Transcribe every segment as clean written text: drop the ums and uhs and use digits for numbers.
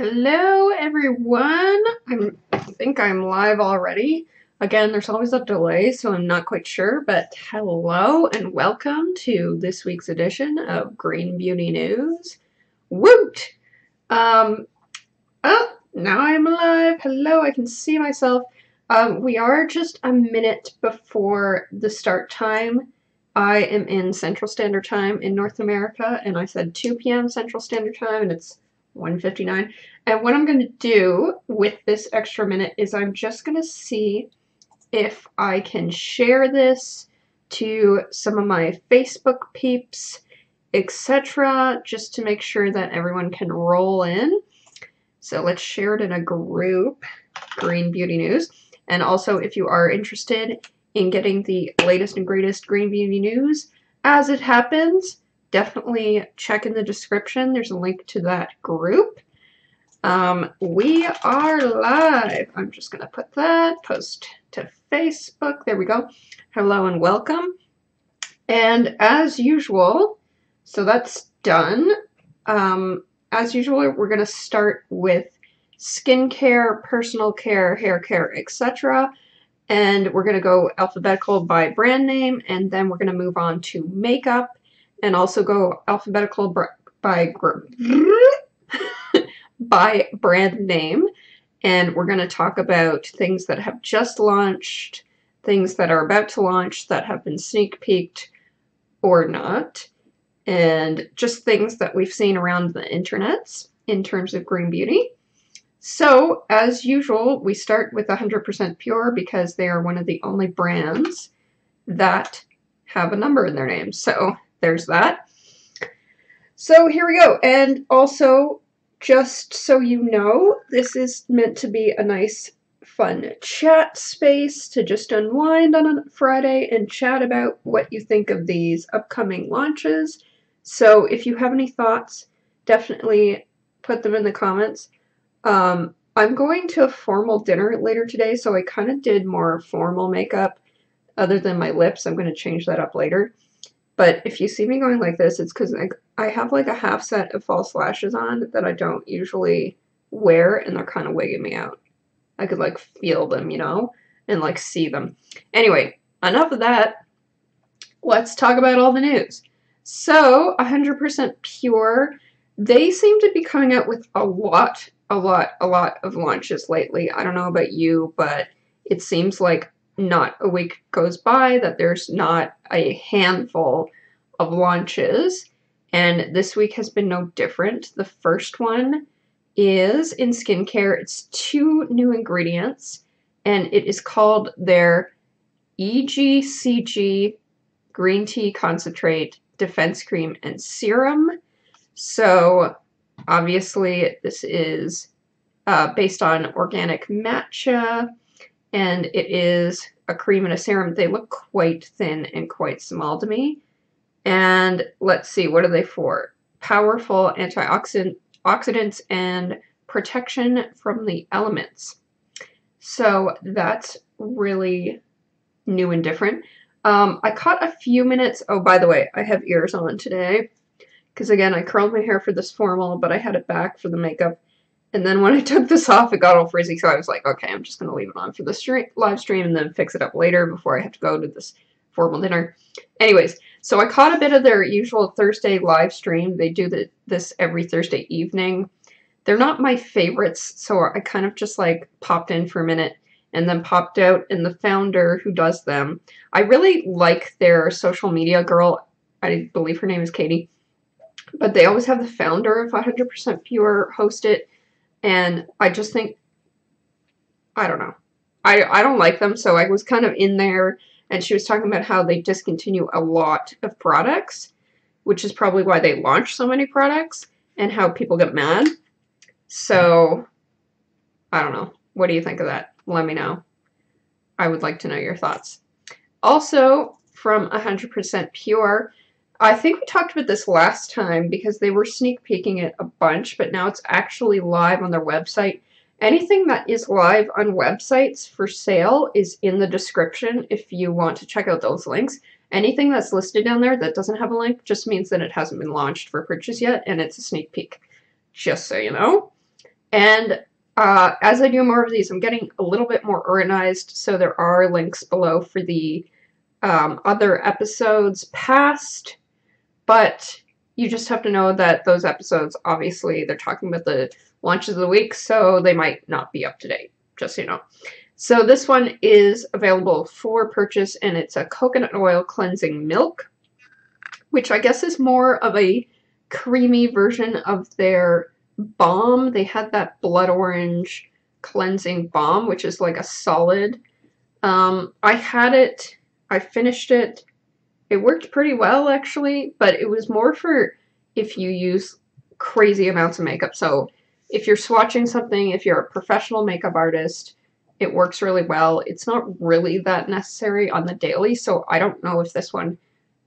Hello everyone! I think I'm live already. Again, there's always a delay, so I'm not quite sure, but hello and welcome to this week's edition of Green Beauty News. Woot! Oh, now I'm alive. Hello, I can see myself. We are just a minute before the start time. I am in Central Standard Time in North America, and I said 2 p.m. Central Standard Time, and it's 1:59. And what I'm going to do with this extra minute is I'm just going to see if I can share this to some of my Facebook peeps, etc., just to make sure that everyone can roll in. So let's share it in a group, Green Beauty News. And also, if you are interested in getting the latest and greatest Green Beauty News as it happens, definitely check in the description. There's a link to that group. We are live. I'm just going to put that, post to Facebook. There we go. Hello and welcome. And as usual, so that's done. As usual, we're going to start with skincare, personal care, hair care, etc. And we're going to go alphabetical by brand name, and then we're going to move on to makeup, and also go alphabetical by by brand name. And we're going to talk about things that have just launched, things that are about to launch, that have been sneak peeked or not, and just things that we've seen around the internets in terms of green beauty. So, as usual, we start with 100% Pure because they are one of the only brands that have a number in their name. So, there's that. So, here we go. And also, just so you know, this is meant to be a nice, fun chat space to just unwind on a Friday and chat about what you think of these upcoming launches. So, if you have any thoughts, definitely put them in the comments. I'm going to a formal dinner later today, so I kind of did more formal makeup other than my lips. I'm going to change that up later. But if you see me going like this, it's because I have like a half set of false lashes on that I don't usually wear, and they're kind of wigging me out. I could like feel them, you know, and like see them. Anyway, enough of that. Let's talk about all the news. So, 100% Pure, they seem to be coming out with a lot of launches lately. I don't know about you, but it seems like not a week goes by that there's not a handful of launches, and this week has been no different. The first one is in skincare. It's 2 new ingredients, and it is called their EGCG Green Tea Concentrate Defense Cream and Serum. So obviously this is based on organic matcha, and it is a cream and a serum. They look quite thin and quite small to me. And let's see, what are they for? Powerful antioxidants and protection from the elements. So that's really new and different. I caught a few minutes. Oh, by the way, I have ears on today because, again, I curled my hair for this formal, but I had it back for the makeup. And then when I took this off, it got all frizzy, so I was like, okay, I'm just going to leave it on for the live stream and then fix it up later before I have to go to this formal dinner. Anyways, so I caught a bit of their usual Thursday live stream. They do this every Thursday evening. They're not my favorites, so I kind of just like popped in for a minute and then popped out, and the founder who does them, I really like their social media girl. I believe her name is Katie. But they always have the founder of 100% Pure host it, and I just think, I don't know. I don't like them, so I was kind of in there, and she was talking about how they discontinue a lot of products, which is probably why they launch so many products, and how people get mad. So, I don't know. What do you think of that? Let me know. I would like to know your thoughts. Also, from 100% Pure, I think we talked about this last time because they were sneak peeking it a bunch, but now it's actually live on their website. Anything that is live on websites for sale is in the description if you want to check out those links. Anything that's listed down there that doesn't have a link just means that it hasn't been launched for purchase yet, and it's a sneak peek, just so you know. And as I do more of these, I'm getting a little bit more organized, so there are links below for the other episodes past, but you just have to know that those episodes, obviously, they're talking about the launches of the week, so they might not be up to date, just so you know. So this one is available for purchase, and it's a coconut oil cleansing milk, which I guess is more of a creamy version of their balm. They had that blood orange cleansing balm, which is like a solid. I had it, I finished it. It worked pretty well, actually, but it was more for if you use crazy amounts of makeup. So if you're swatching something, if you're a professional makeup artist, it works really well. It's not really that necessary on the daily, so I don't know if this one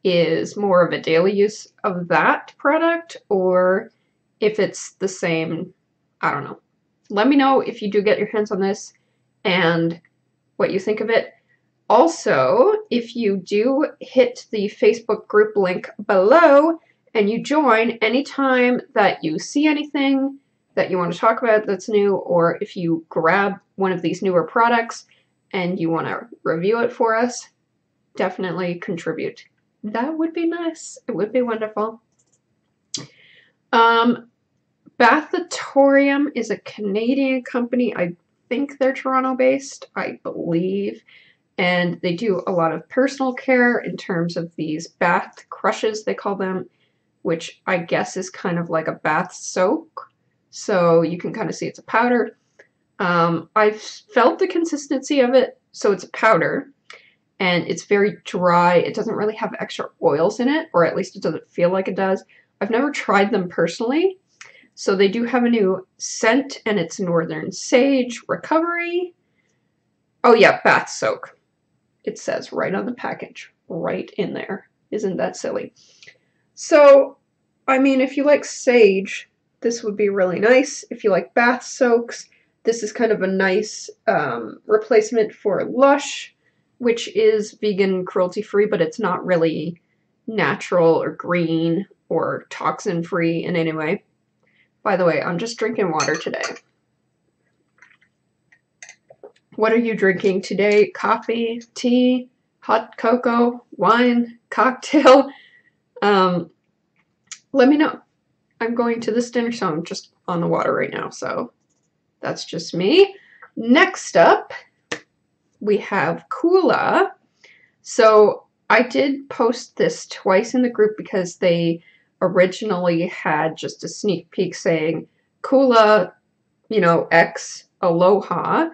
is more of a daily use of that product or if it's the same. I don't know. Let me know if you do get your hands on this and what you think of it. Also, if you do hit the Facebook group link below and you join, anytime that you see anything that you want to talk about that's new, or if you grab one of these newer products and you want to review it for us, definitely contribute. That would be nice. It would be wonderful. Bathatorium is a Canadian company. I think they're Toronto-based, I believe. And they do a lot of personal care in terms of these bath crushes, they call them, which I guess is kind of like a bath soak. So you can kind of see it's a powder. I've felt the consistency of it, so it's a powder. And it's very dry. It doesn't really have extra oils in it, or at least it doesn't feel like it does. I've never tried them personally. So they do have a new scent, and it's Northern Sage Recovery. Oh yeah, bath soak. It says right on the package, right in there. Isn't that silly? So, I mean, if you like sage, this would be really nice. If you like bath soaks, this is kind of a nice replacement for Lush, which is vegan, cruelty-free, but it's not really natural or green or toxin-free in any way. By the way, I'm just drinking water today. What are you drinking today? Coffee, tea, hot cocoa, wine, cocktail? Let me know. I'm going to this dinner, so I'm just on the water right now, so that's just me. Next up, we have Hola. So I did post this twice in the group because they originally had just a sneak peek saying Hola, you know, X Aloha.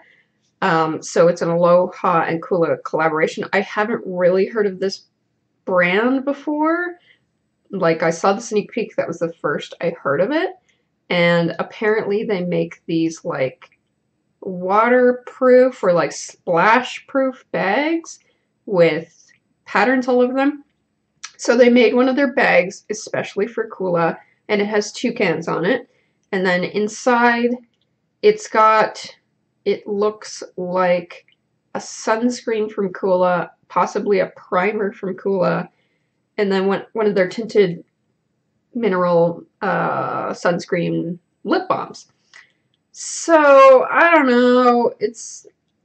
So it's an Aloha and Hola collaboration. I haven't really heard of this brand before. Like, I saw the sneak peek, that was the first I heard of it. And apparently they make these like waterproof or like splash proof bags with patterns all over them. So they made one of their bags especially for Hola, and it has toucans on it. And then inside it looks like a sunscreen from Hola, possibly a primer from Hola, and then one of their tinted mineral sunscreen lip balms. So, I don't know,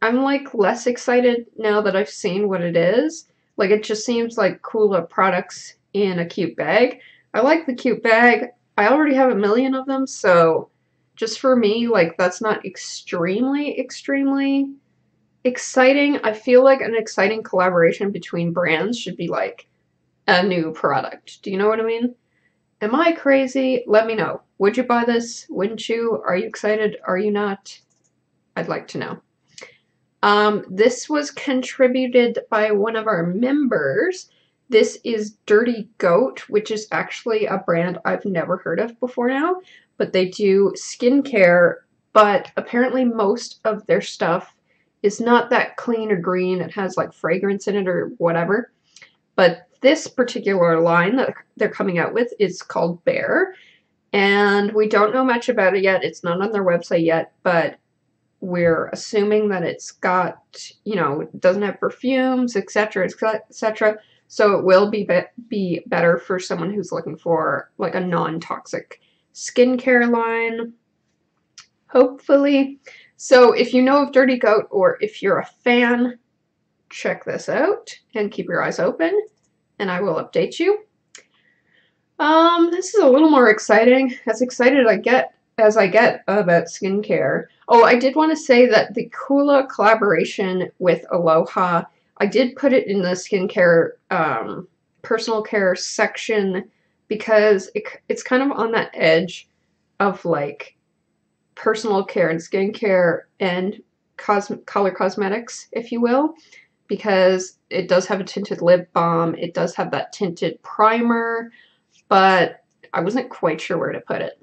I'm like less excited now that I've seen what it is. Like, it just seems like Hola products in a cute bag. I like the cute bag. I already have a million of them, so just for me, like, that's not extremely exciting. I feel like an exciting collaboration between brands should be like a new product. Do you know what I mean? Am I crazy? Let me know. Would you buy this? Wouldn't you? Are you excited? Are you not? I'd like to know. This was contributed by one of our members. This is Dirty Goat, which is actually a brand I've never heard of before now, but they do skincare, but apparently most of their stuff is not that clean or green. It has like fragrance in it or whatever. But this particular line that they're coming out with is called Bear, and we don't know much about it yet. It's not on their website yet, but we're assuming that it's got, you know, it doesn't have perfumes, etc., etc. So it will be better for someone who's looking for like a non-toxic skincare line. hopefully. So if you know of Dirty Goat or if you're a fan, check this out and keep your eyes open and I will update you. This is a little more exciting. As excited as I get about skincare. Oh, I did want to say that the Hola collaboration with Aloha, I did put it in the skincare, personal care section because it's kind of on that edge of like personal care and skincare and color cosmetics, if you will, because it does have a tinted lip balm, it does have that tinted primer, but I wasn't quite sure where to put it.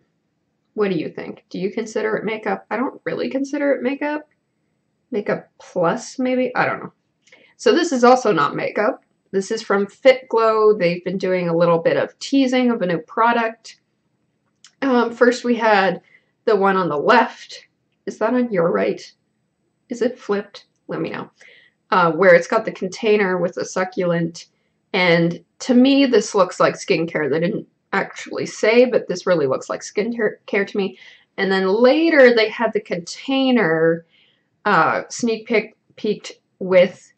What do you think? Do you consider it makeup? I don't really consider it makeup. Makeup plus, maybe? I don't know. So this is also not makeup. This is from FitGlow. They've been doing a little bit of teasing of a new product. First we had the one on the left. Is that on your right? Is it flipped? Let me know. Where it's got the container with the succulent. And to me, this looks like skincare. They didn't actually say, but this really looks like skincare to me. And then later they had the container sneak peeked with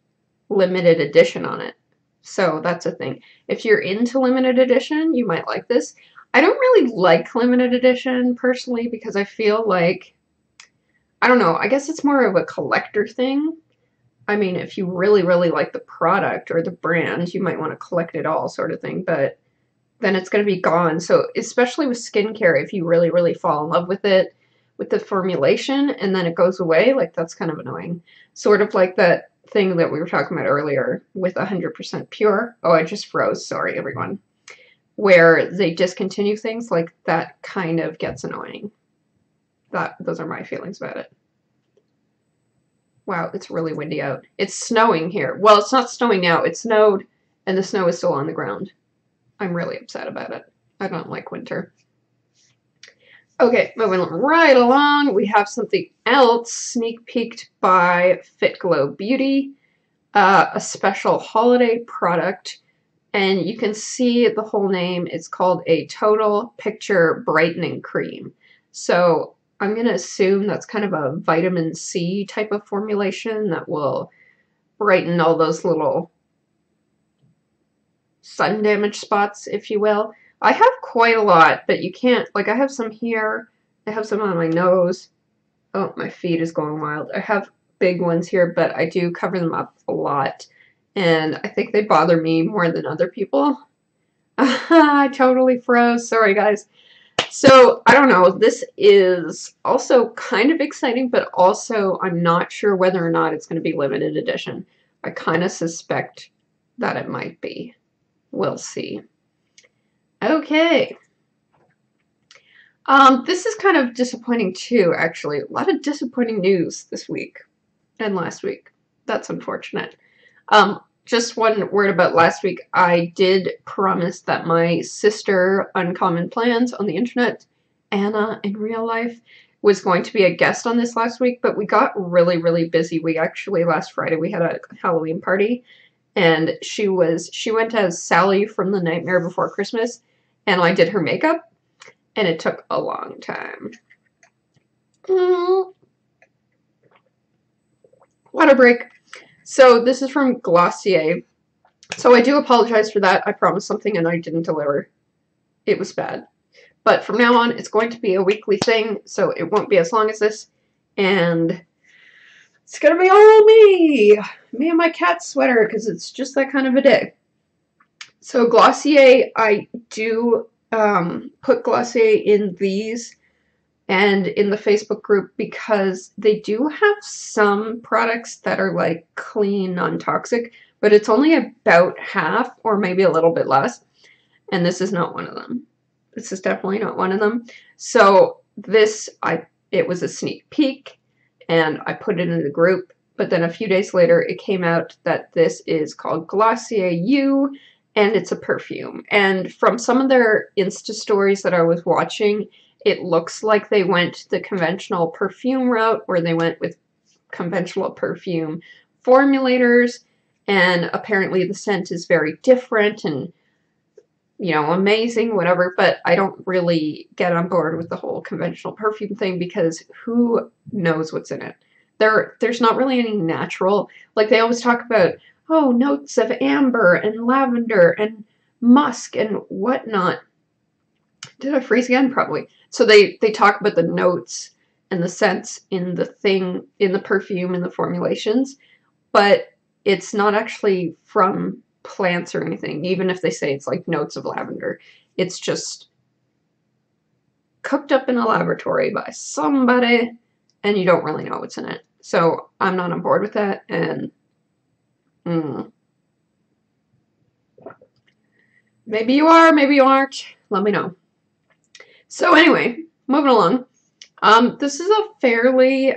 limited edition on it. So that's a thing. If you're into limited edition, you might like this. I don't really like limited edition personally because I feel like, I don't know, I guess it's more of a collector thing. I mean, if you really, really like the product or the brand, you might want to collect it all sort of thing, but then it's going to be gone. So especially with skincare, if you really, really fall in love with it, with the formulation, and then it goes away, like that's kind of annoying. Sort of like that thing that we were talking about earlier with 100% pure. Oh, I just froze. Sorry, everyone. Where they discontinue things, like that kind of gets annoying. Those are my feelings about it. Wow, it's really windy out. It's snowing here. Well, it's not snowing now. It snowed, and the snow is still on the ground. I'm really upset about it. I don't like winter. Okay, moving right along, we have something else sneak peeked by FitGlow Beauty, a special holiday product, and you can see the whole name. It's called a Total Picture Brightening Cream. So I'm going to assume that's kind of a vitamin C type of formulation that will brighten all those little sun damage spots, if you will. I have quite a lot, but you can't, like I have some here, I have some on my nose. Oh, my feet is going wild. I have big ones here, but I do cover them up a lot, and I think they bother me more than other people. I totally froze. Sorry, guys. So, I don't know. This is also kind of exciting, but also I'm not sure whether or not it's going to be limited edition. I kind of suspect that it might be. We'll see. Okay. This is kind of disappointing too, actually. A lot of disappointing news this week and last week. That's unfortunate. Just one word about last week. I did promise that my sister, Uncommon Plans on the internet, Anna in real life, was going to be a guest on this last week, but we got really, really busy. We actually, last Friday, we had a Halloween party, and she went as Sally from The Nightmare Before Christmas, and I did her makeup, and it took a long time. Water break. So this is from Glossier. So I do apologize for that. I promised something and I didn't deliver. It was bad. But from now on, it's going to be a weekly thing, so it won't be as long as this. And it's going to be all me. Me and my cat sweater, because it's just that kind of a day. So Glossier, I do put Glossier in these and in the Facebook group because they do have some products that are like clean, non-toxic, but it's only about half or maybe a little bit less. And this is not one of them. This is definitely not one of them. So this, it was a sneak peek and I put it in the group, but then a few days later it came out that this is called Glossier U and it's a perfume. And from some of their Insta stories that I was watching, it looks like they went the conventional perfume route where they went with conventional perfume formulators, and apparently the scent is very different, and you know, amazing, whatever, but I don't really get on board with the whole conventional perfume thing because who knows what's in it? There's not really any natural, like they always talk about, oh, notes of amber and lavender and musk and whatnot. Did I freeze again? Probably. So they talk about the notes and the scents in the thing, in the perfume and the formulations, but it's not actually from plants or anything, even if they say it's like notes of lavender. It's just cooked up in a laboratory by somebody, and you don't really know what's in it. So I'm not on board with that, and maybe you are, maybe you aren't. Let me know. So anyway, moving along. This is a fairly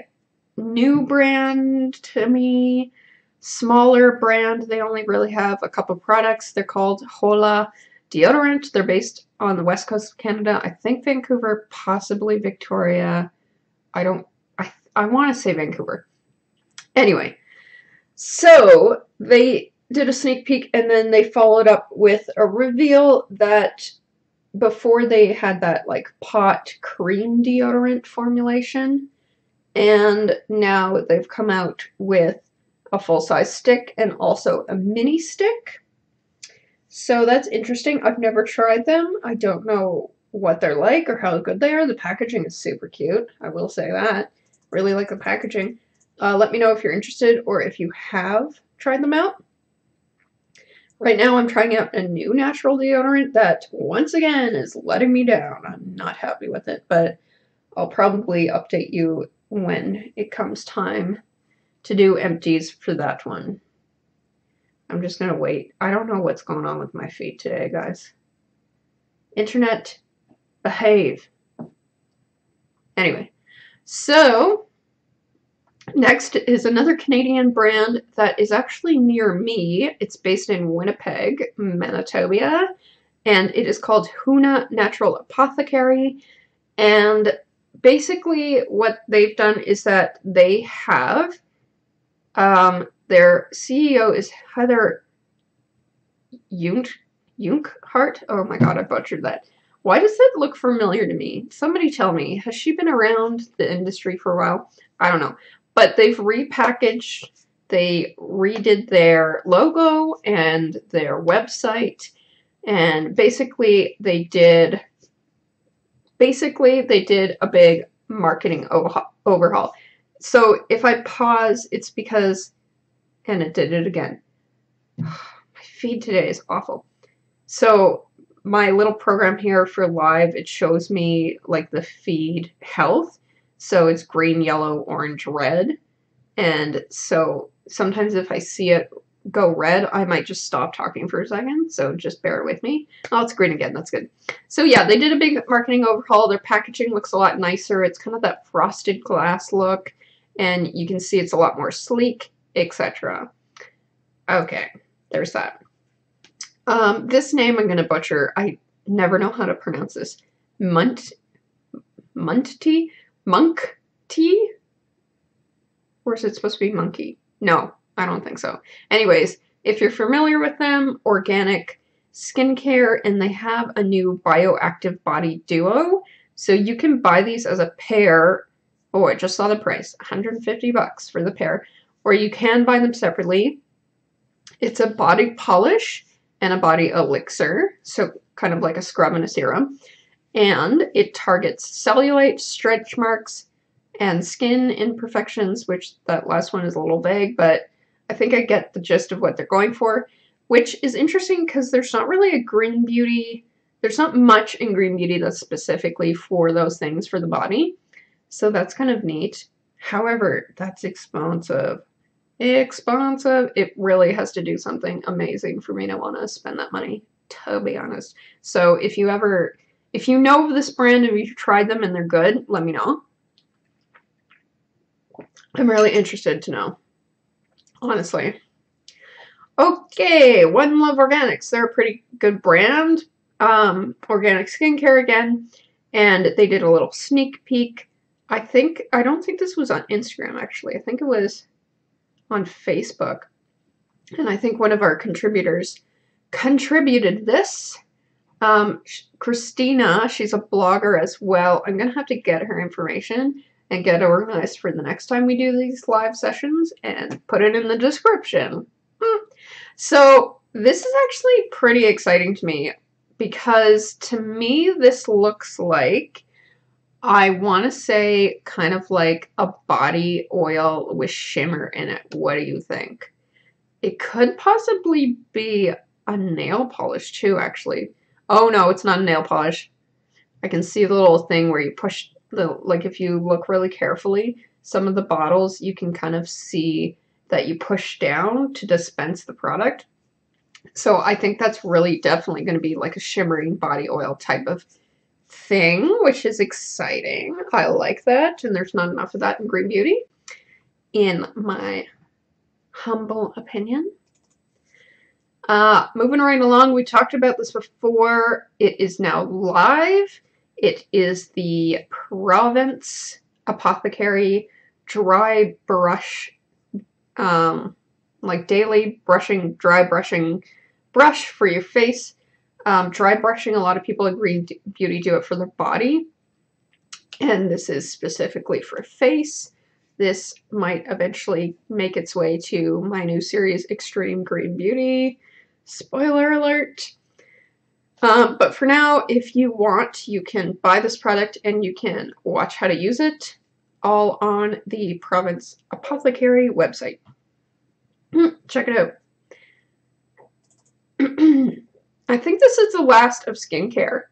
new brand to me, smaller brand. They only really have a couple products. They're called Hola Deodorant. They're based on the west coast of Canada. I think Vancouver, possibly Victoria. I want to say Vancouver. Anyway, so they did a sneak peek and then they followed up with a reveal that before they had that like pot cream deodorant formulation, and now they've come out with a full-size stick and also a mini stick. So that's interesting. I've never tried them. I don't know what they're like or how good they are. The packaging is super cute. I will say that. Really like the packaging. Let me know if you're interested or if you have tried them out. Right now I'm trying out a new natural deodorant that, once again, is letting me down. I'm not happy with it, but I'll probably update you when it comes time to do empties for that one. I'm just going to wait. I don't know what's going on with my feet today, guys. Internet, behave. Anyway, so next is another Canadian brand that is actually near me. It's based in Winnipeg, Manitoba, and it is called Hola Natural Apothecary. And basically what they've done is that they have, their CEO is Heather Junkhart. Oh my god, I butchered that. Why does that look familiar to me? Somebody tell me. Has she been around the industry for a while? I don't know. But they've repackaged, they redid their logo and their website, and basically they did a big marketing overhaul. So if I pause, it's because, and it did it again. My feed today is awful. So my little program here for live, it shows me like the feed health. So it's green, yellow, orange, red. And so sometimes if I see it go red, I might just stop talking for a second. So just bear with me. Oh, it's green again. That's good. So yeah, they did a big marketing overhaul. Their packaging looks a lot nicer. It's kind of that frosted glass look. And you can see it's a lot more sleek, etc. Okay, there's that. This name I'm going to butcher. I never know how to pronounce this. Monk tea? Or is it supposed to be monkey? No, I don't think so. Anyways, if you're familiar with them, organic skincare, and they have a new bioactive body duo. So you can buy these as a pair. Oh, I just saw the price, 150 bucks for the pair. Or you can buy them separately. It's a body polish and a body elixir, so kind of like a scrub and a serum. And it targets cellulite, stretch marks, and skin imperfections, which that last one is a little vague, but I think I get the gist of what they're going for, which is interesting because there's not really a green beauty. There's not much in green beauty that's specifically for those things for the body. So that's kind of neat. However, that's expensive. Expensive. It really has to do something amazing for me to want to spend that money, to be honest. So if you know of this brand and you've tried them and they're good, let me know. I'm really interested to know, honestly. Okay, One Love Organics. They're a pretty good brand. Organic skincare again. And they did a little sneak peek. I don't think this was on Instagram, actually. I think it was on Facebook. And I think one of our contributors contributed this. Christina, she's a blogger as well. I'm going to have to get her information and get organized for the next time we do these live sessions and put it in the description. So this is actually pretty exciting to me because to me this looks like, I want to say, kind of like a body oil with shimmer in it. What do you think? It could possibly be a nail polish too, actually. Oh no, it's not a nail polish. I can see the little thing where you push the, like if you look really carefully, some of the bottles you can kind of see that you push down to dispense the product. So I think that's really definitely going to be like a shimmering body oil type of thing, which is exciting. I like that, and there's not enough of that in Green Beauty, in my humble opinion. Moving right along, we talked about this before. It is now live. It is the Provence Apothecary Dry Brush, like daily brushing, dry brushing brush for your face. Dry brushing, a lot of people in Green Beauty do it for their body, and this is specifically for face. This might eventually make its way to my new series, Extreme Green Beauty. Spoiler alert. But for now, if you want, you can buy this product and you can watch how to use it, all on the Provence Apothecary website. Check it out. I think this is the last of skincare.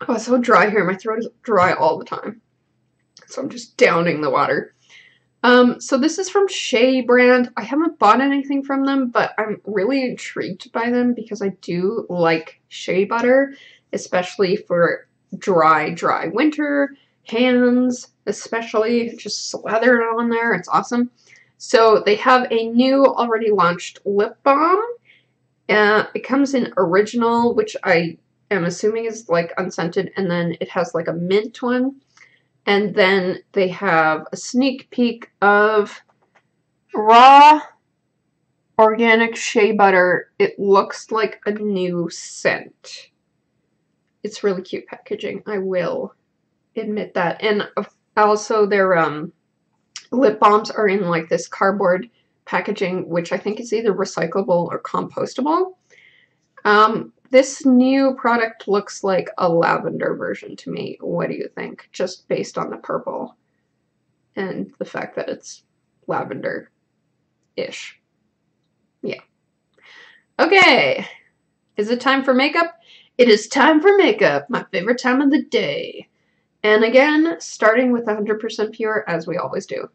Oh, it's so dry here. My throat is dry all the time. So I'm just downing the water. So this is from Shea brand. I haven't bought anything from them, but I'm really intrigued by them because I do like shea butter, especially for dry winter hands, especially just slather it on there. It's awesome. So they have a new already launched lip balm. It comes in original, which I am assuming is like unscented, and then it has like a mint one. And then they have a sneak peek of raw organic shea butter. It looks like a new scent. It's really cute packaging, I will admit that. And also their lip balms are in like this cardboard packaging, which I think is either recyclable or compostable. This new product looks like a lavender version to me. What do you think? Just based on the purple and the fact that it's lavender-ish. Yeah. Okay. Is it time for makeup? It is time for makeup, my favorite time of the day. And again, starting with 100% pure, as we always do.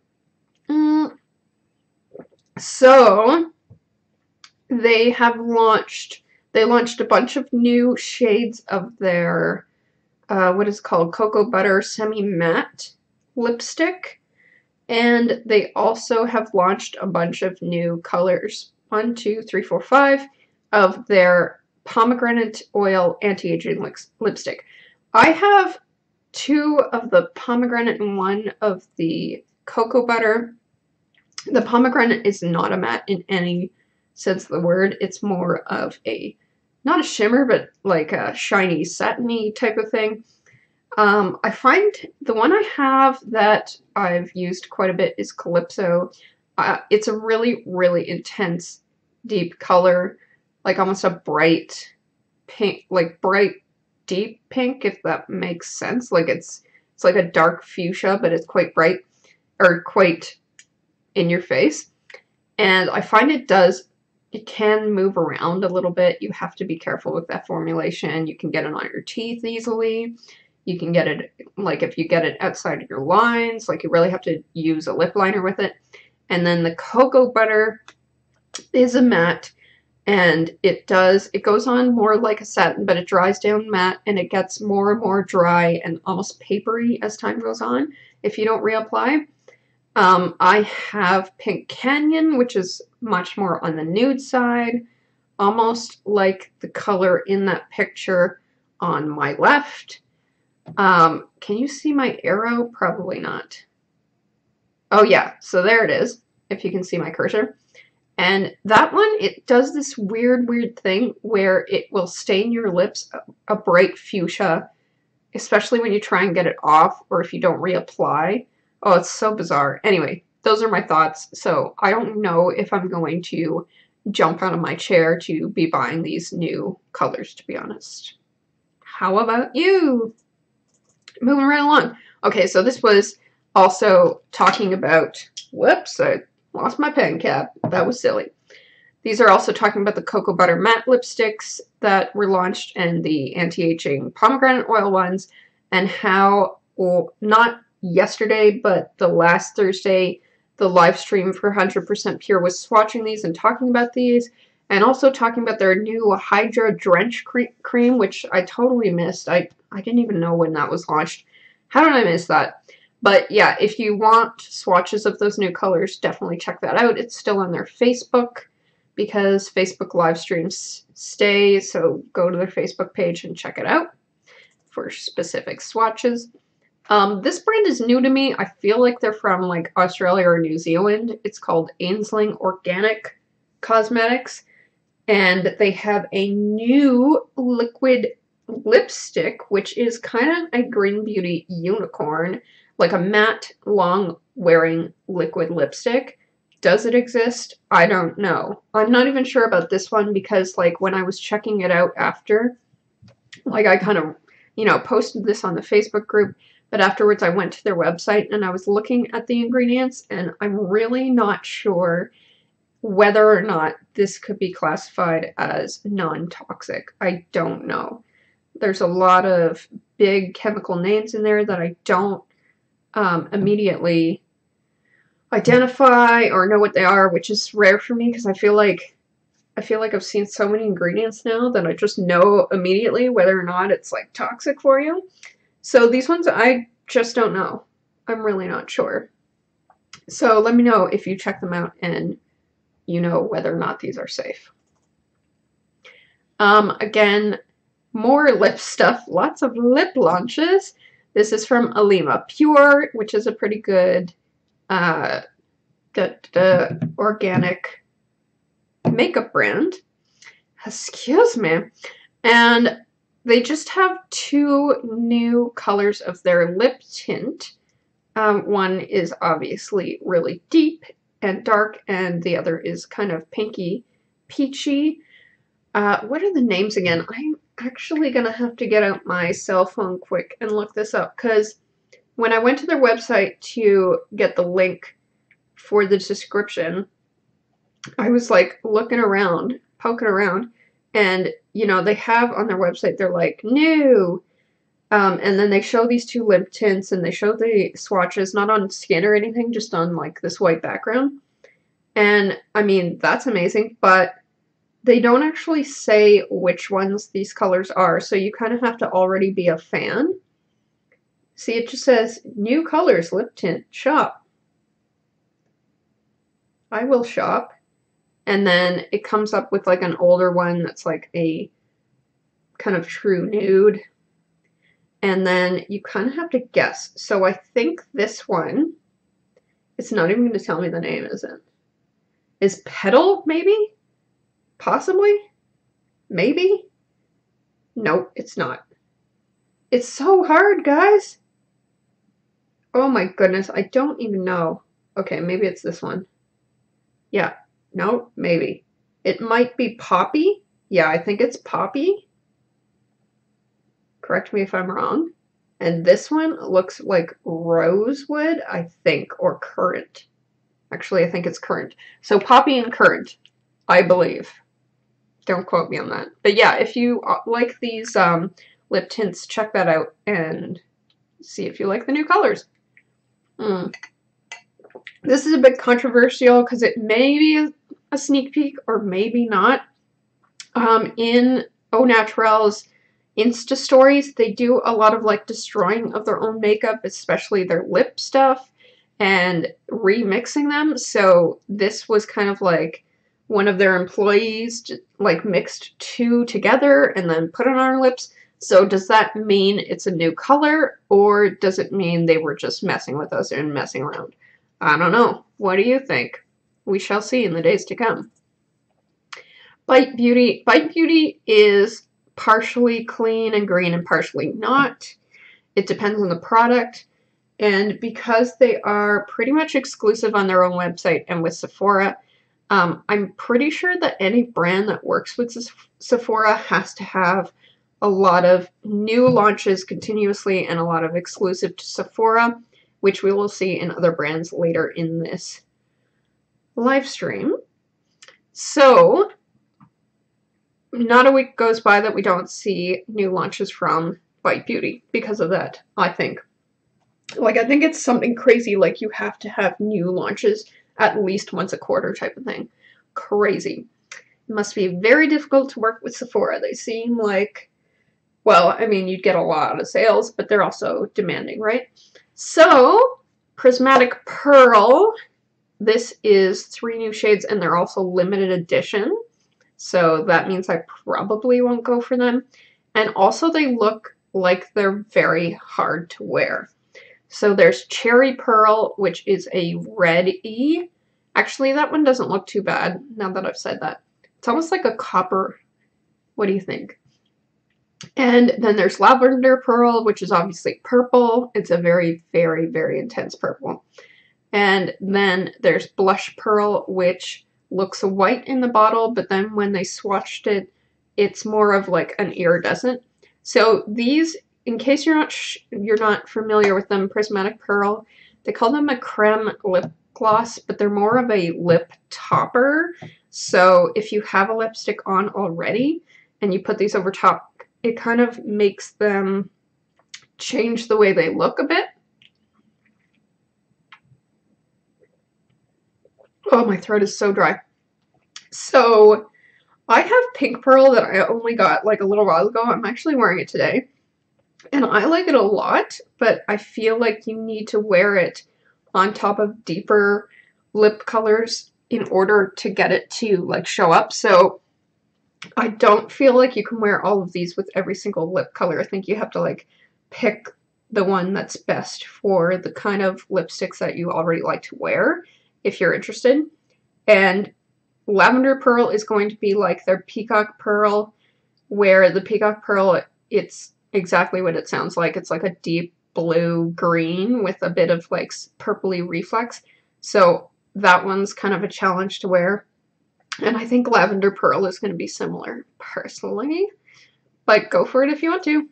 So, they launched a bunch of new shades of their, what is called Cocoa Butter Semi-Matte Lipstick. And they also have launched a bunch of new colors, 1, 2, 3, 4, 5, of their Pomegranate Oil Anti-Aging Lipstick. I have 2 of the pomegranate and 1 of the cocoa butter. The pomegranate is not a matte in any sense of the word. It's more of a, not a shimmer, but like a shiny, satiny type of thing. I find the one I have that I've used quite a bit is Calypso. It's a really, really intense, deep color, like almost a bright pink, like bright, deep pink, if that makes sense. Like it's like a dark fuchsia, but it's quite bright, or quite in your face. And I find it can move around a little bit. You have to be careful with that formulation. You can get it on your teeth easily. You can get it, like if you get it outside of your lines, like you really have to use a lip liner with it. And then the cocoa butter is a matte, and it goes on more like a satin, but it dries down matte, and it gets more and more dry and almost papery as time goes on if you don't reapply. I have Pink Canyon, which is much more on the nude side, almost like the color in that picture on my left. Can you see my arrow? Probably not. Oh yeah, so there it is, if you can see my cursor. And that one, it does this weird thing where it will stain your lips a bright fuchsia, especially when you try and get it off or if you don't reapply. Oh, it's so bizarre. Anyway, those are my thoughts. So I don't know if I'm going to jump out of my chair to be buying these new colors, to be honest. How about you? Moving right along. Okay, so this was also talking about, whoops, I lost my pen cap. That was silly. These are also talking about the Cocoa Butter Matte lipsticks that were launched and the anti-aging pomegranate oil ones, and how, well, not yesterday, but the last Thursday, the live stream for 100% Pure was swatching these and talking about these, and also talking about their new Hydra Drench Cream, which I totally missed. I didn't even know when that was launched. How did I miss that? But yeah, if you want swatches of those new colors, definitely check that out. It's still on their Facebook because Facebook live streams stay, so go to their Facebook page and check it out for specific swatches. This brand is new to me. I feel like they're from like Australia or New Zealand. It's called Ainsling Organic Cosmetics, and they have a new liquid lipstick, which is kind of a Green Beauty unicorn, like a matte, long-wearing liquid lipstick. Does it exist? I don't know. I'm not even sure about this one because, like, when I was checking it out after, like, I kind of, you know, posted this on the Facebook group, but afterwards I went to their website and I was looking at the ingredients, and I'm really not sure whether or not this could be classified as non-toxic. I don't know. There's a lot of big chemical names in there that I don't immediately identify or know what they are, which is rare for me because I feel like I've seen so many ingredients now that I just know immediately whether or not it's like toxic for you. So these ones I just don't know. I'm really not sure. So let me know if you check them out and you know whether or not these are safe. Again, more lip stuff, lots of lip launches. This is from Alima Pure, which is a pretty good organic makeup brand. Excuse me. And they just have two new colors of their lip tint. One is obviously really deep and dark, and the other is kind of pinky, peachy. What are the names again? I'm actually going to have to get out my cell phone quick and look this up, because when I went to their website to get the link for the description, I was like looking around, poking around, and you know, they have on their website, they're like new, and then they show these two lip tints and they show the swatches, not on skin or anything, just on like this white background. And I mean, that's amazing, but they don't actually say which ones these colors are, so you kind of have to already be a fan. See, it just says new colors, lip tint, shop. I will shop. And then it comes up with like an older one that's like a kind of true nude. And then you kind of have to guess. So I think this one, it's not even going to tell me the name, is it? Is Petal, maybe? Possibly? Maybe? Nope, it's not. It's so hard, guys. Oh my goodness, I don't even know. Okay, maybe it's this one. Yeah, no, maybe. It might be Poppy. Yeah, I think it's Poppy. Correct me if I'm wrong. And this one looks like Rosewood, I think, or Currant. Actually, I think it's Currant. So Poppy and Currant, I believe. Don't quote me on that. But yeah, if you like these lip tints, check that out and see if you like the new colors. This is a bit controversial because it may be a sneak peek or maybe not. In Au Naturale's Insta stories, they do a lot of like destroying of their own makeup, especially their lip stuff, and remixing them. So this was kind of like one of their employees like mixed two together and then put it on our lips. So does that mean it's a new color, or does it mean they were just messing with us and messing around? I don't know. What do you think? we shall see in the days to come. Bite Beauty. Bite Beauty is partially clean and green and partially not. It depends on the product. And because they are pretty much exclusive on their own website and with Sephora, I'm pretty sure that any brand that works with Sephora has to have a lot of new launches continuously and a lot of exclusive to Sephora, which we will see in other brands later in this live stream. So, not a week goes by that we don't see new launches from Bite Beauty because of that, I think. Like, I think it's something crazy, like you have to have new launches at least once a quarter type of thing. Crazy. It must be very difficult to work with Sephora. They seem like, well, I mean, you'd get a lot of sales, but they're also demanding, right? So, Prismatic Pearl. This is 3 new shades, and they're also limited edition. So that means I probably won't go for them. And also they look like they're very hard to wear. So there's Cherry Pearl, which is a red-y. Actually, that one doesn't look too bad, now that I've said that. It's almost like a copper. What do you think? And then there's Lavender Pearl, which is obviously purple. It's a very, very, very intense purple. And then there's Blush Pearl, which looks white in the bottle, but then when they swatched it, it's more of like an iridescent. So these, in case you're not familiar with them, Prismatic Pearl, they call them a creme lip gloss, but they're more of a lip topper. So if you have a lipstick on already and you put these over top, it kind of makes them change the way they look a bit. Oh, my throat is so dry. So I have Pink Pearl that I only got like a little while ago. I'm actually wearing it today. And I like it a lot, but I feel like you need to wear it on top of deeper lip colors in order to get it to like show up. So I don't feel like you can wear all of these with every single lip color. I think you have to like pick the one that's best for the kind of lipsticks that you already like to wear if you're interested. And Lavender Pearl is going to be like their Peacock Pearl, where the Peacock Pearl, it's exactly what it sounds like. It's like a deep blue-green with a bit of like purpley reflex. So that one's kind of a challenge to wear. And I think Lavender Pearl is going to be similar, personally. But go for it if you want to.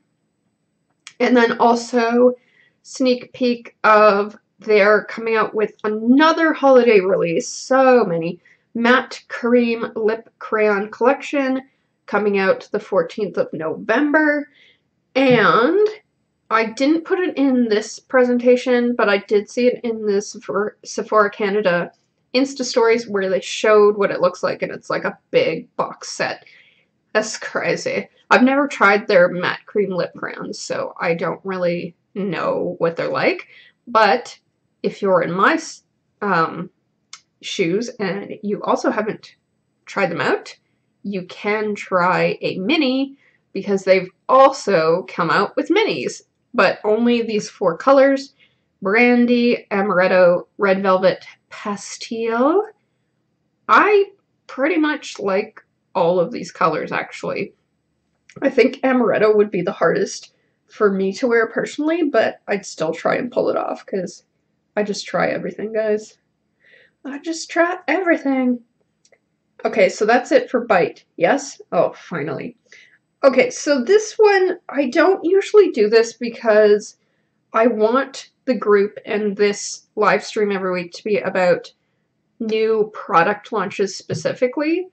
And then also, sneak peek of they're coming out with another holiday release. So many. Matte Cream Lip Crayon Collection coming out the 14th of November. And I didn't put it in this presentation, but I did see it in this Sephora Canada Insta Stories where they showed what it looks like, and it's like a big box set. That's crazy. I've never tried their matte cream lip crayons, so I don't really know what they're like. But if you're in my shoes and you also haven't tried them out, you can try a mini because they've also come out with minis, but only these 4 colors: Brandy, Amaretto, Red Velvet, Pastille. I pretty much like all of these colors, actually. I think Amaretto would be the hardest for me to wear personally, but I'd still try and pull it off because I just try everything, guys. I just try everything. Okay, so that's it for Bite. Yes? Oh, finally. Okay, so this one, I don't usually do this because I want the group and this live stream every week to be about new product launches specifically.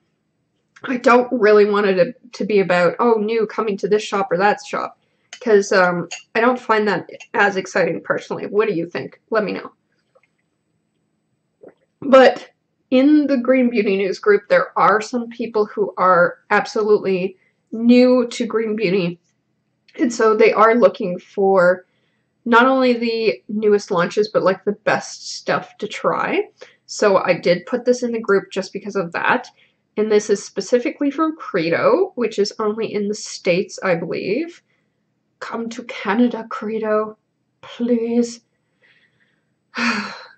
I don't really want it to be about, oh, new coming to this shop or that shop, because I don't find that as exciting personally. What do you think? Let me know. But in the Green Beauty News group, there are some people who are absolutely new to Green Beauty, and so they are looking for not only the newest launches, but like the best stuff to try. So I did put this in the group just because of that. And this is specifically from Credo, which is only in the States, I believe. Come to Canada, Credo. Please.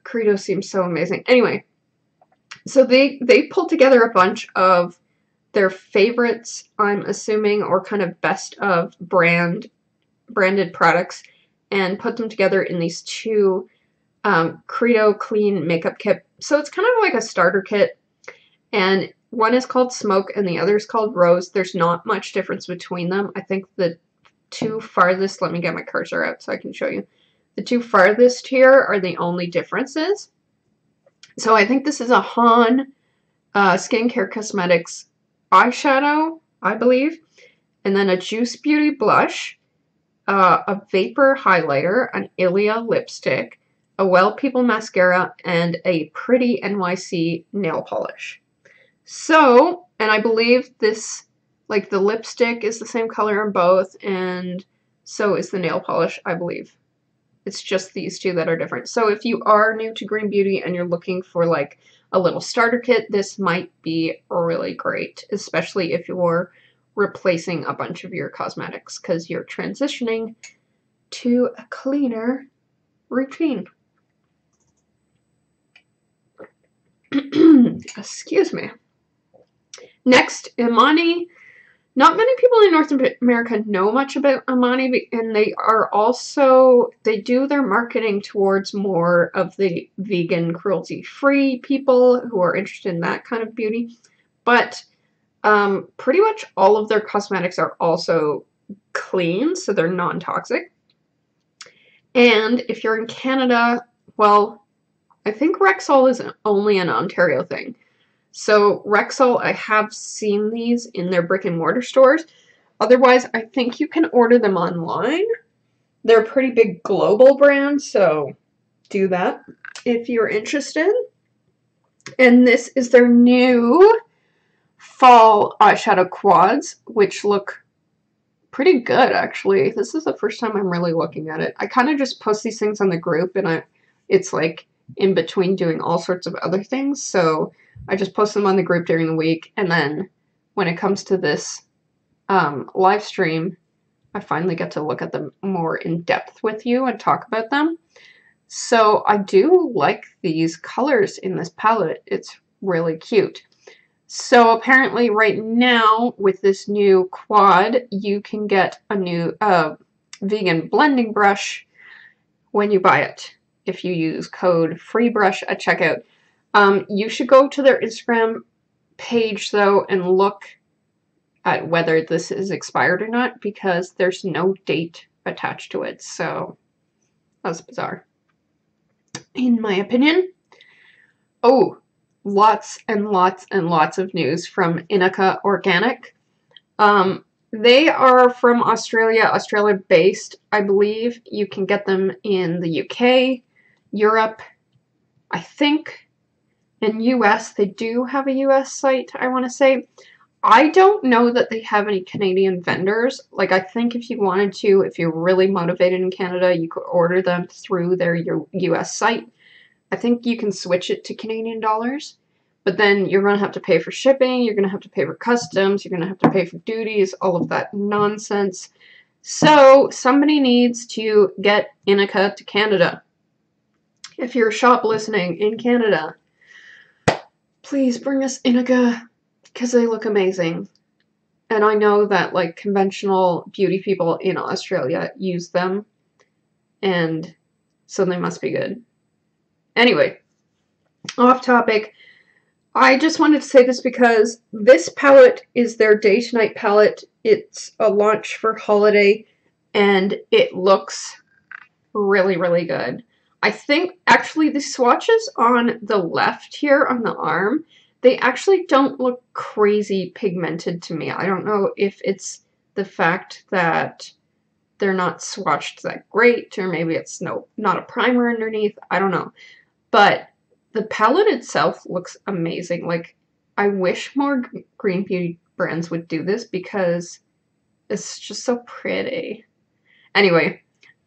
Credo seems so amazing. Anyway, So they pulled together a bunch of their favorites, I'm assuming, or kind of best of branded products, and put them together in these two Credo Clean Makeup Kit. So it's kind of like a starter kit, and one is called Smoke and the other is called Rose. There's not much difference between them. I think the two farthest, let me get my cursor out so I can show you. The two farthest here are the only differences. So I think this is a Han Skincare Cosmetics eyeshadow, I believe, and then a Juice Beauty blush, a Vapor highlighter, an Ilia lipstick, a Well People mascara, and a Pretty NYC nail polish. So, and I believe this, like the lipstick is the same color in both, and so is the nail polish, I believe. It's just these two that are different. So if you are new to green beauty and you're looking for like a little starter kit, this might be really great, especially if you're replacing a bunch of your cosmetics because you're transitioning to a cleaner routine. Excuse me. Next, Imani. Not many people in North America know much about Imani, and they do their marketing towards more of the vegan, cruelty-free people who are interested in that kind of beauty. But pretty much all of their cosmetics are also clean, so they're non-toxic. And if you're in Canada, well, I think Rexall is only an Ontario thing. So Rexall, I have seen these in their brick and mortar stores. Otherwise, I think you can order them online. They're a pretty big global brand, so do that if you're interested. And this is their new fall eyeshadow quads, which look pretty good, actually. This is the first time I'm really looking at it. I kind of just post these things on the group, and it's like in between doing all sorts of other things, so I just post them on the group during the week, and then when it comes to this live stream, I finally get to look at them more in depth with you and talk about them. So I do like these colors in this palette. It's really cute. So apparently right now with this new quad, you can get a new vegan blending brush when you buy it. If you use code FREEBRUSH at checkout. You should go to their Instagram page though and look at whether this is expired or not, because there's no date attached to it. So that's bizarre, in my opinion. Oh, lots and lots and lots of news from Inika Organic. They are from Australia based, I believe. You can get them in the UK, Europe, I think. In US, they do have a US site, I want to say. I don't know that they have any Canadian vendors. Like, I think if you wanted to, if you're really motivated in Canada, you could order them through their US site. I think you can switch it to Canadian dollars, but then you're going to have to pay for shipping, you're going to have to pay for customs, you're going to have to pay for duties, all of that nonsense. So, somebody needs to get Inika to Canada. If you're a shop listening in Canada, please bring us Inika, because they look amazing. And I know that, like, conventional beauty people in Australia use them, and so they must be good. Anyway, off topic. I just wanted to say this because this palette is their Day to Night palette. It's a launch for holiday, and it looks really, really good. I think, actually, the swatches on the left here on the arm, they actually don't look crazy pigmented to me. I don't know if it's the fact that they're not swatched that great, or maybe it's not a primer underneath. I don't know. But the palette itself looks amazing. Like, I wish more green beauty brands would do this because it's just so pretty. Anyway,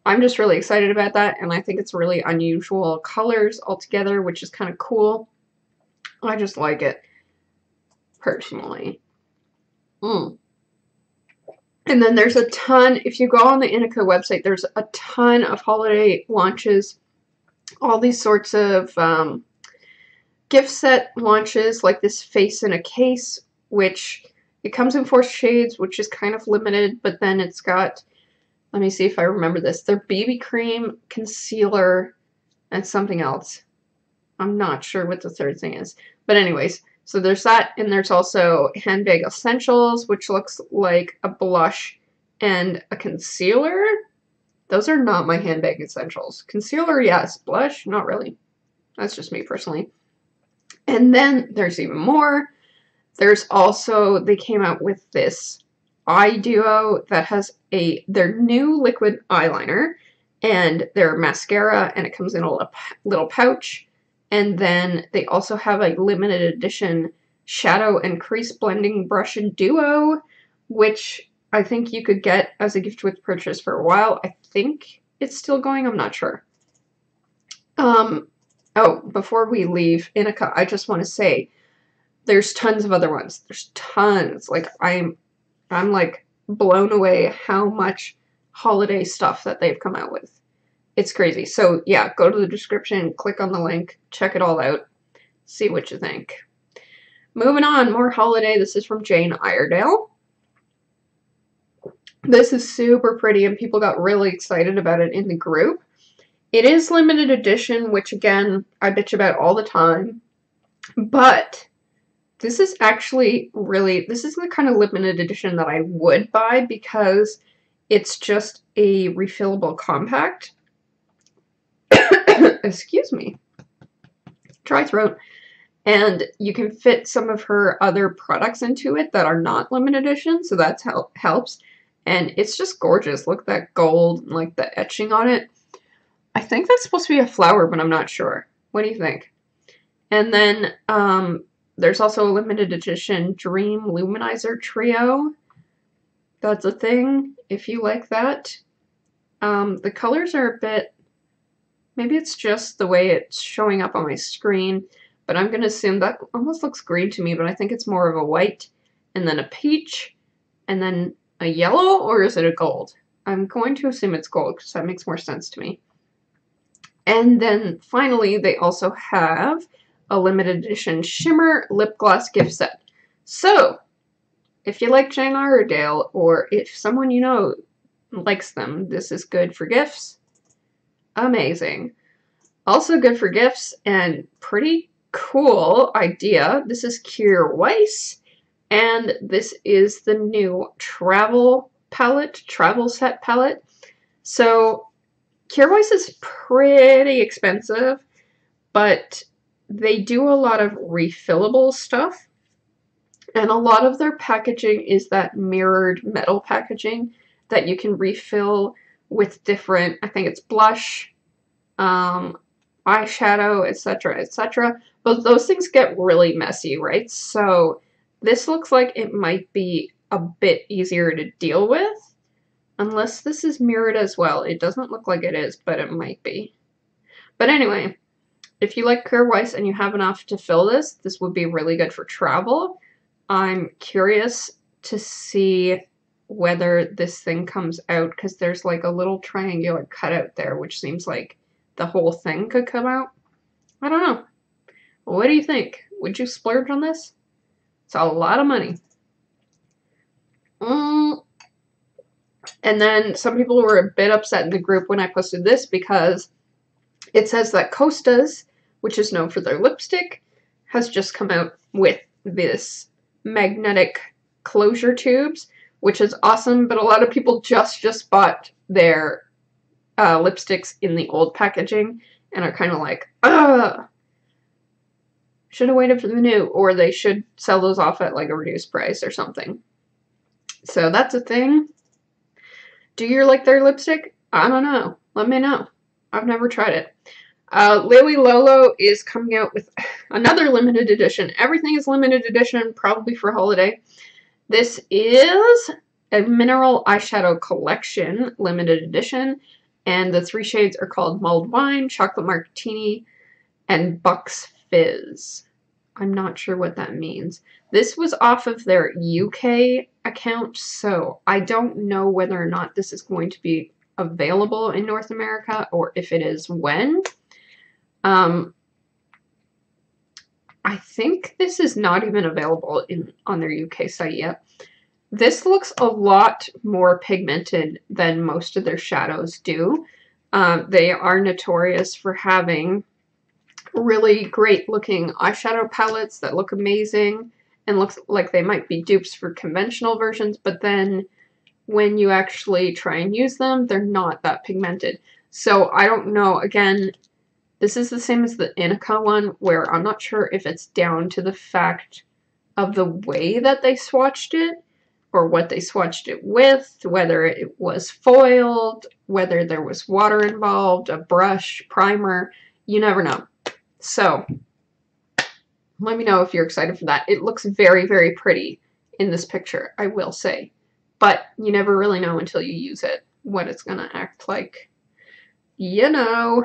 I'm just really excited about that, and I think it's really unusual colors altogether, which is kind of cool. I just like it, personally. And then there's a ton, if you go on the Inika website, there's a ton of holiday launches, all these sorts of gift set launches, like this face in a case, which it comes in 4 shades, which is kind of limited, but then it's got, let me see if I remember this, their BB cream, concealer, and something else. I'm not sure what the third thing is. But anyways, so there's that, and there's also Handbag Essentials, which looks like a blush and a concealer. Those are not my handbag essentials. Concealer, yes. Blush, not really. That's just me personally. And then there's even more. There's also, they came out with this eye duo that has their new liquid eyeliner and their mascara, and it comes in a little pouch. And then they also have a limited edition shadow and crease blending brush duo, which I think you could get as a gift with purchase for a while. I think it's still going. I'm not sure. Oh, before we leave Inika, I just want to say there's tons of other ones. There's tons. Like I'm like blown away how much holiday stuff that they've come out with. It's crazy. So yeah, go to the description, click on the link, check it all out, see what you think. Moving on, more holiday. This is from Jane Iredale. This is super pretty and people got really excited about it in the group. It is limited edition, which again, I bitch about all the time. But this is actually really, this is the kind of limited edition that I would buy because it's just a refillable compact. Excuse me. Dry throat. And you can fit some of her other products into it that are not limited edition, so that helps. And it's just gorgeous. Look at that gold, like the etching on it. I think that's supposed to be a flower, but I'm not sure. What do you think? And then there's also a limited edition Dream Luminizer Trio. That's a thing, if you like that. The colors are a bit, maybe it's just the way it's showing up on my screen, but I'm going to assume that almost looks green to me, but I think it's more of a white, and then a peach, and then a yellow, or is it a gold? I'm going to assume it's gold because that makes more sense to me. And then finally, they also have a limited edition shimmer lip gloss gift set. So, if you like Jane Iredale, or if someone you know likes them, this is good for gifts. Amazing. Also good for gifts and pretty cool idea. This is Kier Weiss, and this is the new travel set palette. So Kier Weiss is pretty expensive, but they do a lot of refillable stuff, and a lot of their packaging is that mirrored metal packaging that you can refill with different, I think it's blush, eyeshadow, etc., etc. But those things get really messy, right? So this looks like it might be a bit easier to deal with, unless this is mirrored as well. It doesn't look like it is, but it might be. But anyway, if you like Kier Weiss and you have enough to fill this, this would be really good for travel. I'm curious to see whether this thing comes out, because there's like a little triangular cutout there, which seems like the whole thing could come out. I don't know. What do you think? Would you splurge on this? It's a lot of money. And then some people were a bit upset in the group when I posted this because it says that Costa's, which is known for their lipstick, has just come out with this magnetic closure tubes, which is awesome, but a lot of people just bought their lipsticks in the old packaging and are kind of like, ugh, should have waited for the new, or they should sell those off at like a reduced price or something. So that's a thing. Do you like their lipstick? I don't know. Let me know. I've never tried it. Lily Lolo is coming out with another limited edition. Everything is limited edition, probably for holiday. This is a mineral eyeshadow collection, limited edition, and the 3 shades are called Mulled Wine, Chocolate Martini, and Bucks Fizz. I'm not sure what that means. This was off of their UK account, so I don't know whether or not this is going to be available in North America, or if it is, when. I think this is not even available on their UK site yet. This looks a lot more pigmented than most of their shadows do. They are notorious for having really great looking eyeshadow palettes that look amazing and looks like they might be dupes for conventional versions, but then when you actually try and use them, they're not that pigmented. So I don't know. Again, this is the same as the Inica one, where I'm not sure if it's down to the fact of the way that they swatched it, or what they swatched it with, whether it was foiled, whether there was water involved, a brush, primer, you never know. So let me know if you're excited for that. It looks very, very pretty in this picture, I will say. But you never really know until you use it what it's going to act like. You know.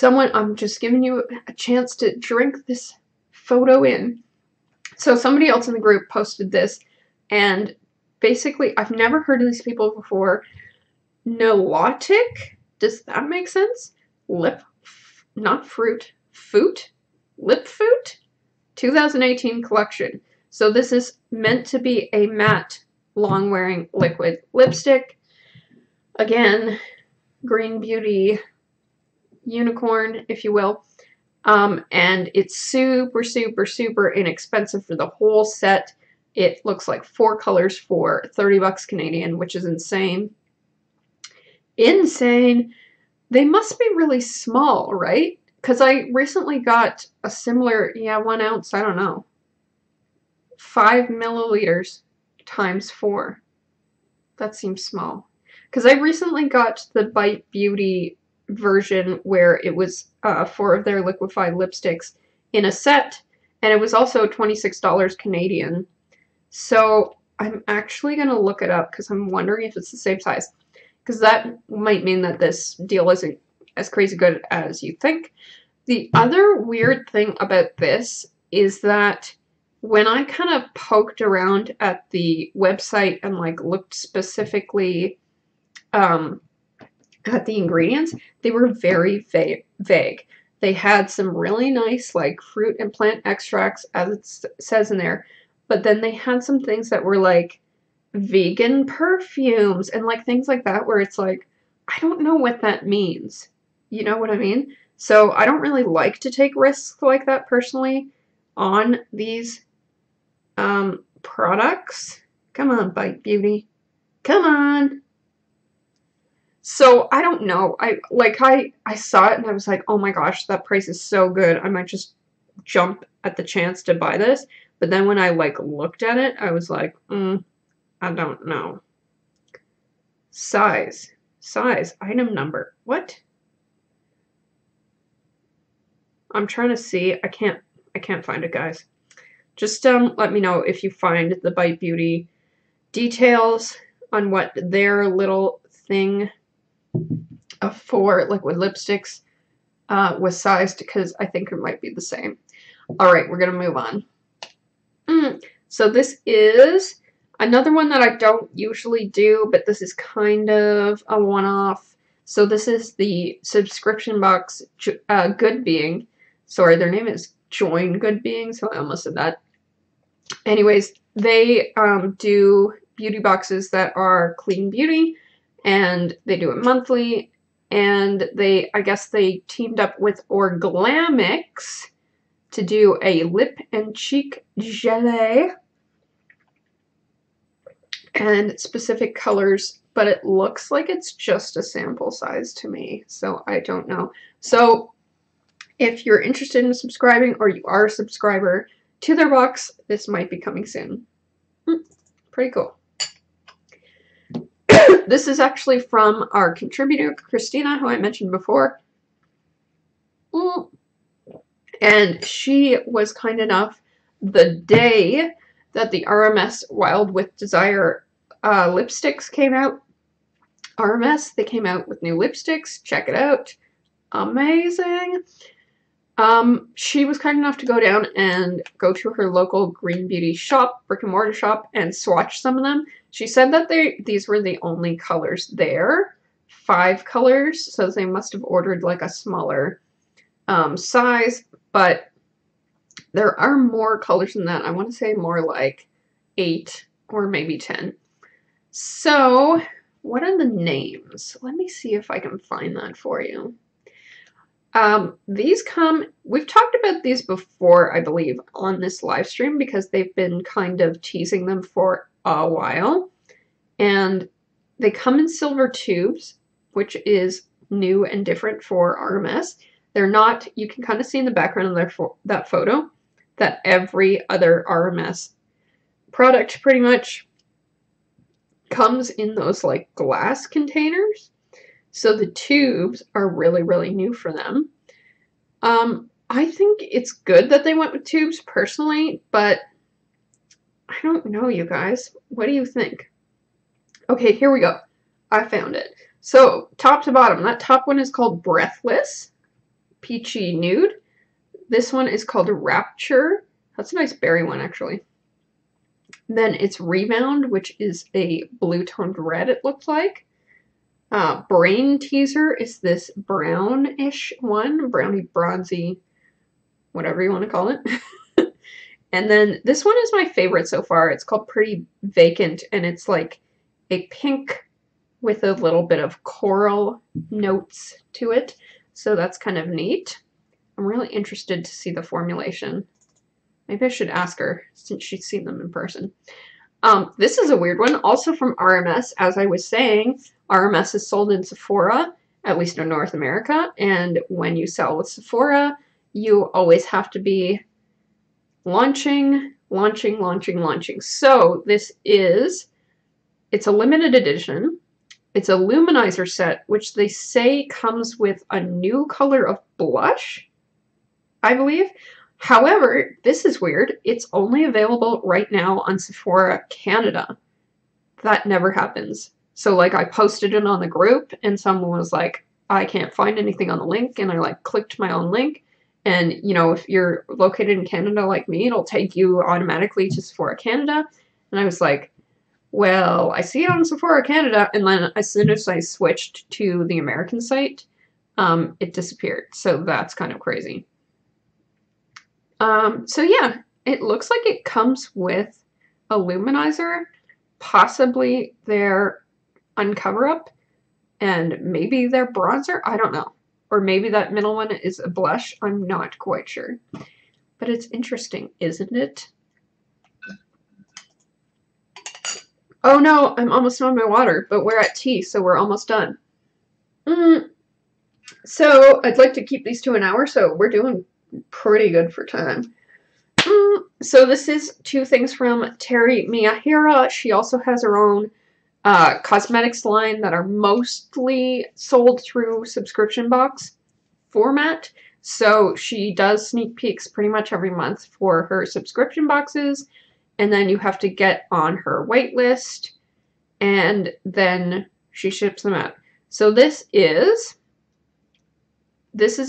I'm just giving you a chance to drink this photo in. So somebody else in the group posted this, and basically, I've never heard of these people before. Nilotic? Does that make sense? Lip Foot? 2018 collection. So this is meant to be a matte, long-wearing liquid lipstick. Again, green beauty unicorn, if you will. And it's super, super, super inexpensive for the whole set. It looks like 4 colors for 30 bucks Canadian, which is insane. Insane. They must be really small, right? Because I recently got a similar, 1 ounce, I don't know, 5 milliliters times 4. That seems small. Because I recently got the Bite Beauty version where it was 4 of their liquefied lipsticks in a set, and it was also $26 Canadian. So I'm actually going to look it up because I'm wondering if it's the same size, because that might mean that this deal isn't as crazy good as you think. The other weird thing about this is that when I kind of poked around at the website and like looked specifically at the ingredients, they were very vague. They had some really nice like fruit and plant extracts, as it says in there, but then they had some things that were like vegan perfumes and like things like that where it's like, I don't know what that means. You know what I mean? So I don't really like to take risks like that personally on these products. Come on, Bite Beauty. Come on. So I don't know. I saw it and I was like, oh my gosh, that price is so good. I might just jump at the chance to buy this. But then when I like looked at it, I was like, I don't know. Size, item number. What? I'm trying to see. I can't find it, guys. Just let me know if you find the Bite Beauty details on what their little thing for liquid lipsticks was sized, because I think it might be the same. All right, we're gonna move on. So this is another one that I don't usually do, but this is kind of a one-off. So this is the subscription box GoodBeing. Sorry, their name is Join GoodBeing, so I almost said that. Anyways, they do beauty boxes that are clean beauty, and they do it monthly. And I guess they teamed up with Orglamix to do a lip and cheek Gelee and specific colors, but it looks like it's just a sample size to me, so I don't know. So if you're interested in subscribing, or you are a subscriber to their box, this might be coming soon. Pretty cool. This is actually from our contributor, Christina, who I mentioned before. And she was kind enough, the day that the RMS Wild with Desire lipsticks came out. RMS, they came out with new lipsticks. Check it out. Amazing. She was kind enough to go down and go to her local green beauty shop, brick and mortar shop, and swatch some of them. She said that these were the only colors there. 5 colors, so they must have ordered like a smaller size, but there are more colors than that. I want to say more like 8 or maybe 10. So, what are the names? Let me see if I can find that for you. These come, we've talked about these before, I believe, on this live stream because they've been kind of teasing them for a while. And they come in silver tubes, which is new and different for RMS. They're not, you can kind of see in the background of that photo that every other RMS product pretty much comes in those like glass containers. So the tubes are really, really new for them. I think it's good that they went with tubes personally, but I don't know, you guys. What do you think? Okay, here we go. I found it. So top to bottom, that top one is called Breathless, Peachy Nude. This one is called Rapture. That's a nice berry one, actually. Then it's Rebound, which is a blue toned red, it looks like. Brain Teaser is this brownish one, browny, bronzy, whatever you want to call it. And then this one is my favorite so far. It's called Pretty Vacant, and it's like a pink with a little bit of coral notes to it. So that's kind of neat. I'm really interested to see the formulation. Maybe I should ask her since she's seen them in person. This is a weird one, also from RMS. As I was saying, RMS is sold in Sephora, at least in North America, and when you sell with Sephora, you always have to be launching. So this is, it's a limited edition. It's a luminizer set, which they say comes with a new color of blush, I believe. However, this is weird. It's only available right now on Sephora Canada. That never happens. So like I posted it on the group and someone was like, I can't find anything on the link, and I like clicked my own link. And you know, if you're located in Canada like me, it'll take you automatically to Sephora Canada. And I was like, well, I see it on Sephora Canada, and then as soon as I switched to the American site, it disappeared. So that's kind of crazy. So yeah, it looks like it comes with a luminizer, possibly their Uncover Up, and maybe their bronzer. I don't know. Or maybe that middle one is a blush. I'm not quite sure. But it's interesting, isn't it? Oh no, I'm almost on my water, but we're at tea, so we're almost done. So I'd like to keep these to an hour, so we're doing pretty good for time. So this is two things from Terimiyahira. She also has her own cosmetics line that are mostly sold through subscription box format. So she does sneak peeks pretty much every month for her subscription boxes, and then you have to get on her wait list, and then she ships them out. So this is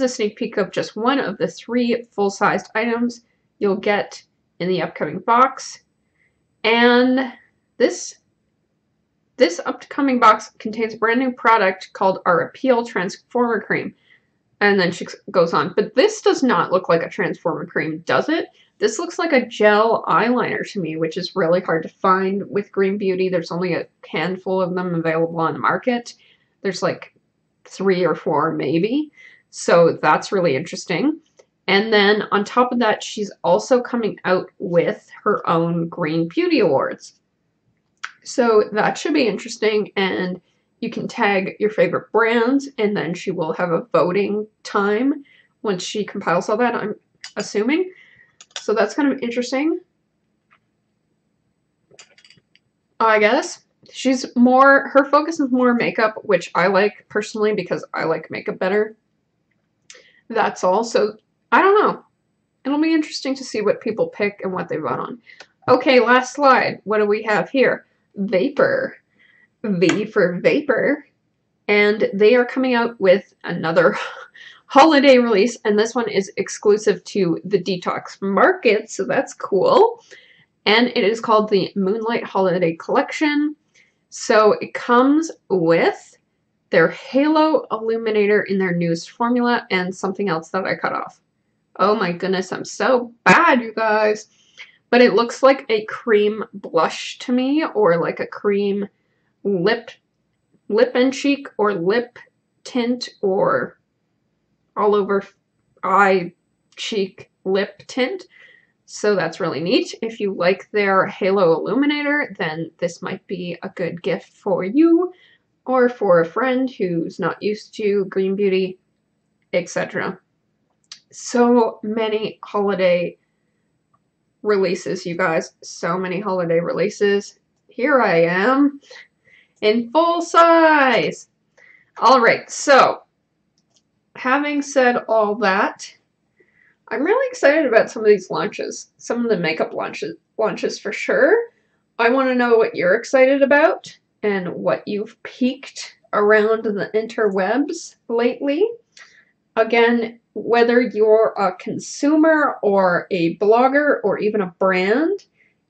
a sneak peek of just one of the 3 full-sized items you'll get in the upcoming box. And this upcoming box contains a brand new product called our Appeal Transformer Cream. And then she goes on, but this does not look like a transformer cream, does it? This looks like a gel eyeliner to me, which is really hard to find with Green Beauty. There's only a handful of them available on the market. There's like 3 or 4 maybe. So that's really interesting. And then on top of that, she's also coming out with her own Green Beauty Awards. So that should be interesting, and you can tag your favorite brands, and then she will have a voting time once she compiles all that, I'm assuming. So that's kind of interesting, I guess. Her focus is more makeup, which I like personally because I like makeup better. That's all. So I don't know. It'll be interesting to see what people pick and what they vote on. Okay, last slide. What do we have here? Vapor. V for Vapor. And they are coming out with another holiday release, and this one is exclusive to the Detox Market, so that's cool. And it is called the Moonlight Holiday Collection. So it comes with their Halo Illuminator in their newest formula, and something else that I cut off. Oh my goodness, I'm so bad, you guys. But it looks like a cream blush to me, or like a cream lip and cheek, or lip tint, or all over eye, cheek, lip tint. So that's really neat. If you like their Halo Illuminator, then this might be a good gift for you, or for a friend who's not used to green beauty, etc. So many holiday releases, you guys. So many holiday releases. Here I am in full size. All right, so having said all that, I'm really excited about some of these launches. Some of the makeup launches for sure. I want to know what you're excited about and what you've peeked around the interwebs lately. Again, whether you're a consumer or a blogger or even a brand,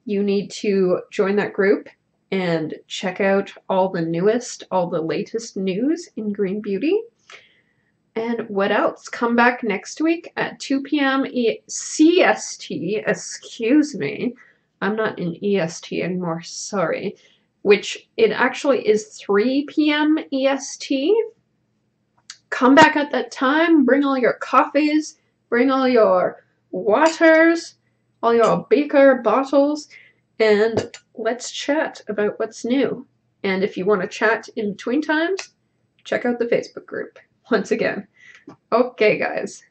you need to join that group and check out all the newest, all the latest news in green beauty. And what else? Come back next week at 2 p.m. CST. Excuse me. I'm not in EST anymore. Sorry. Which it actually is 3 p.m. EST. Come back at that time. Bring all your coffees. Bring all your waters. All your beaker bottles. And let's chat about what's new. And if you want to chat in between times, check out the Facebook group. Once again. Okay, guys.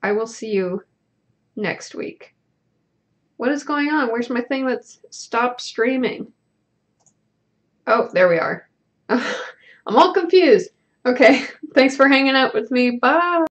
I will see you next week. What is going on? Where's my thing that's stopped streaming? Oh, there we are. I'm all confused. Okay, thanks for hanging out with me. Bye.